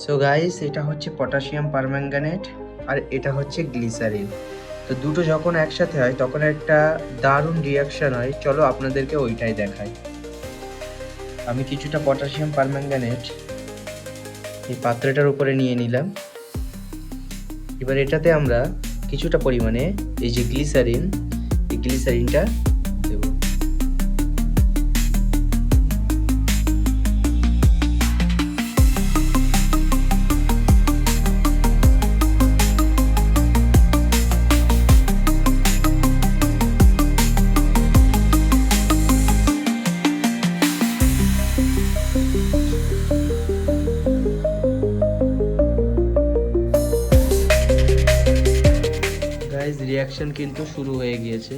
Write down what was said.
So guys, এটা হচ্ছে potassium permanganate আর এটা হচ্ছে গ্লিসারিন। তো দুটো যখন একসাথে হয় তখন একটা দারুণ রিয়াকশন হয়। চলো আপনাদেরকে ওইটাই দেখাই। আমি কিছুটা পটাশিয়াম পারম্যাঙ্গানেট এই পাত্রটার উপরে নিয়ে নিলাম। এবার এটাতে আমরা কিছুটা পরিমাণে এই যে গ্লিসারিন, এই গ্লিসারিনটা দেব। গাইস, রিয়াকশন কিন্তু শুরু হয়ে গিয়েছে।